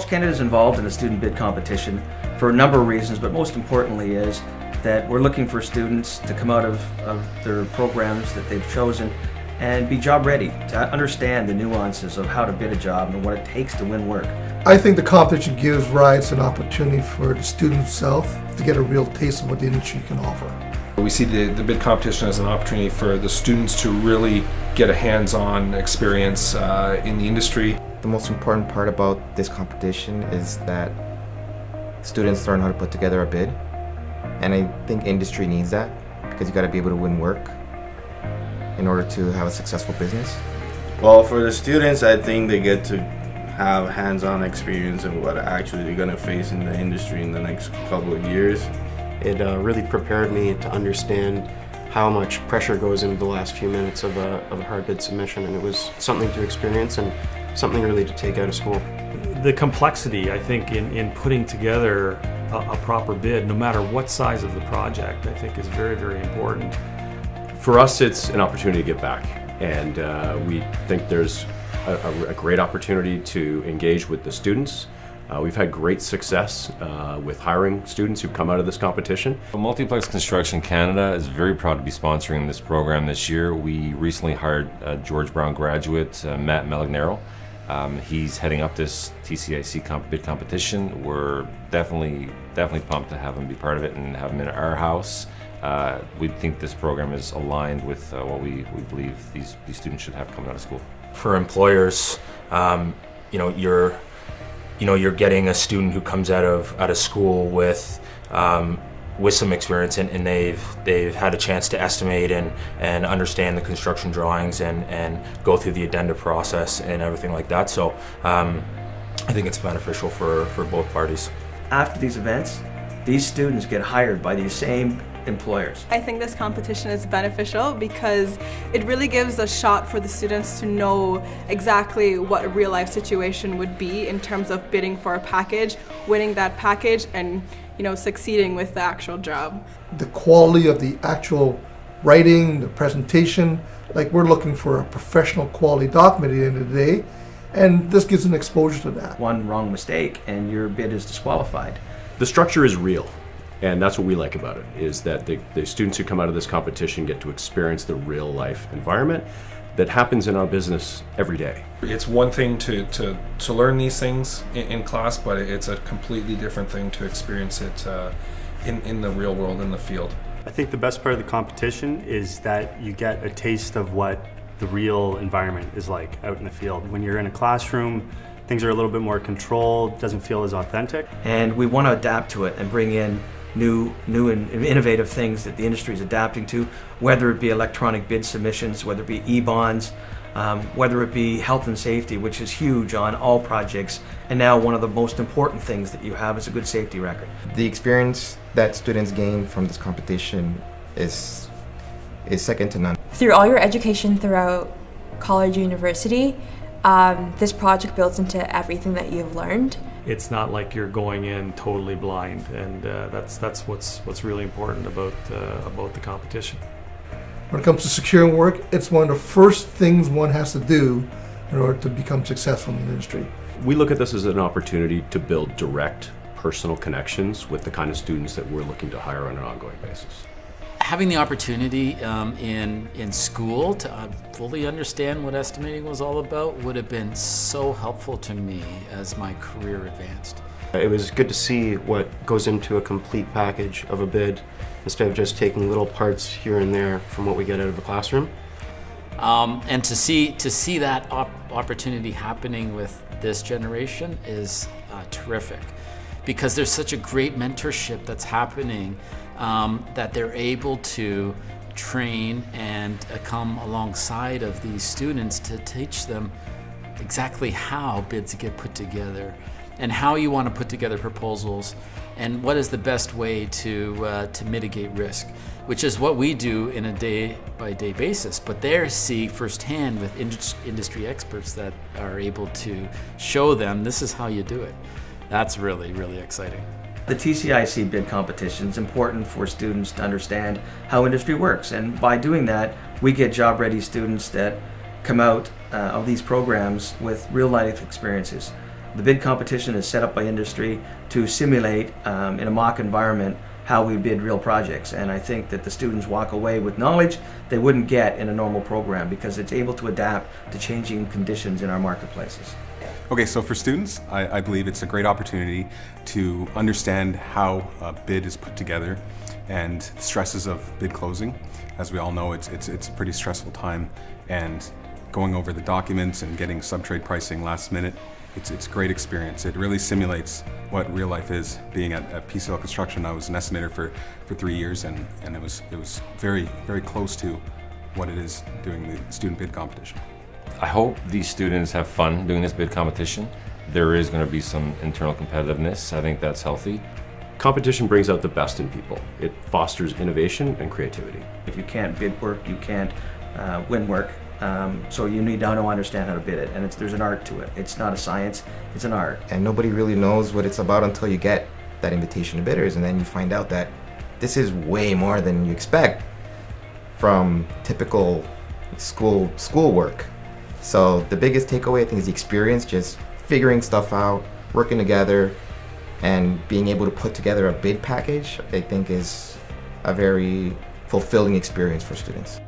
Canada is involved in a student bid competition for a number of reasons, but most importantly is that we're looking for students to come out of their programs that they've chosen and be job ready, to understand the nuances of how to bid a job and what it takes to win work. I think the competition gives rise an opportunity for the student himself to get a real taste of what the industry can offer. We see the bid competition as an opportunity for the students to really get a hands-on experience in the industry. The most important part about this competition is that students learn how to put together a bid, and I think industry needs that because you got to be able to win work in order to have a successful business. Well, for the students, I think they get to have hands-on experience of what actually they're going to face in the industry in the next couple of years. It really prepared me to understand how much pressure goes into the last few minutes of a hard bid submission, and it was something to experience and something really to take out of school. The complexity, I think, in putting together a proper bid, no matter what size of the project, I think is very, very important. For us, it's an opportunity to give back, and we think there's a great opportunity to engage with the students. We've had great success with hiring students who've come out of this competition. Multiplex Construction Canada is very proud to be sponsoring this program this year. We recently hired a George Brown graduate, Matt Melignero. He's heading up this TCIC bid competition. We're definitely pumped to have him be part of it and have him in our house. We think this program is aligned with what we believe these students should have coming out of school. For employers, you're getting a student who comes out of school with some experience, and they've had a chance to estimate and understand the construction drawings and go through the addenda process and everything like that. So I think it's beneficial for both parties. After these events, these students get hired by these same employers. I think this competition is beneficial because it really gives a shot for the students to know exactly what a real life situation would be in terms of bidding for a package, winning that package, and succeeding with the actual job. The quality of the actual writing, the presentation, like we're looking for a professional quality document at the end of the day, and this gives an exposure to that. One wrong mistake and your bid is disqualified. The structure is real. And that's what we like about it, is that the students who come out of this competition get to experience the real life environment that happens in our business every day. It's one thing to learn these things in class, but it's a completely different thing to experience it in the real world, in the field. I think the best part of the competition is that you get a taste of what the real environment is like out in the field. When you're in a classroom, things are a little bit more controlled, doesn't feel as authentic. And we want to adapt to it and bring in new and innovative things that the industry is adapting to, whether it be electronic bid submissions, whether it be e-bonds, whether it be health and safety, which is huge on all projects, and now one of the most important things that you have is a good safety record. The experience that students gain from this competition is second to none. Through all your education throughout college or university, this project builds into everything that you've learned. It's not like you're going in totally blind, and that's what's really important about the competition. When it comes to securing work, it's one of the first things one has to do in order to become successful in the industry. We look at this as an opportunity to build direct personal connections with the kind of students that we're looking to hire on an ongoing basis. Having the opportunity in school to fully understand what estimating was all about would have been so helpful to me as my career advanced. It was good to see what goes into a complete package of a bid instead of just taking little parts here and there from what we get out of a classroom. And to see that opportunity happening with this generation is terrific, because there's such a great mentorship that's happening. That they're able to train and come alongside of these students to teach them exactly how bids get put together and how you want to put together proposals and what is the best way to mitigate risk, which is what we do in a day-by-day basis. But they see firsthand with industry experts that are able to show them this is how you do it. That's really, really exciting. The TCIC bid competition is important for students to understand how industry works, and by doing that we get job-ready students that come out of these programs with real-life experiences. The bid competition is set up by industry to simulate in a mock environment how we bid real projects, and I think that the students walk away with knowledge they wouldn't get in a normal program because it's able to adapt to changing conditions in our marketplaces. Okay, so for students, I believe it's a great opportunity to understand how a bid is put together and the stresses of bid closing. As we all know, it's a pretty stressful time, and going over the documents and getting subtrade pricing last minute, it's a great experience. It really simulates what real life is. Being at PCL Construction, I was an estimator for 3 years, and it was very, very close to what it is doing the student bid competition. I hope these students have fun doing this bid competition. There is going to be some internal competitiveness. I think that's healthy. Competition brings out the best in people. It fosters innovation and creativity. If you can't bid work, you can't win work. So you need to understand how to bid it, and there's an art to it. It's not a science, it's an art. And nobody really knows what it's about until you get that invitation to bidders, and then you find out that this is way more than you expect from typical school work. So the biggest takeaway, I think, is the experience, just figuring stuff out, working together, and being able to put together a bid package, I think is a very fulfilling experience for students.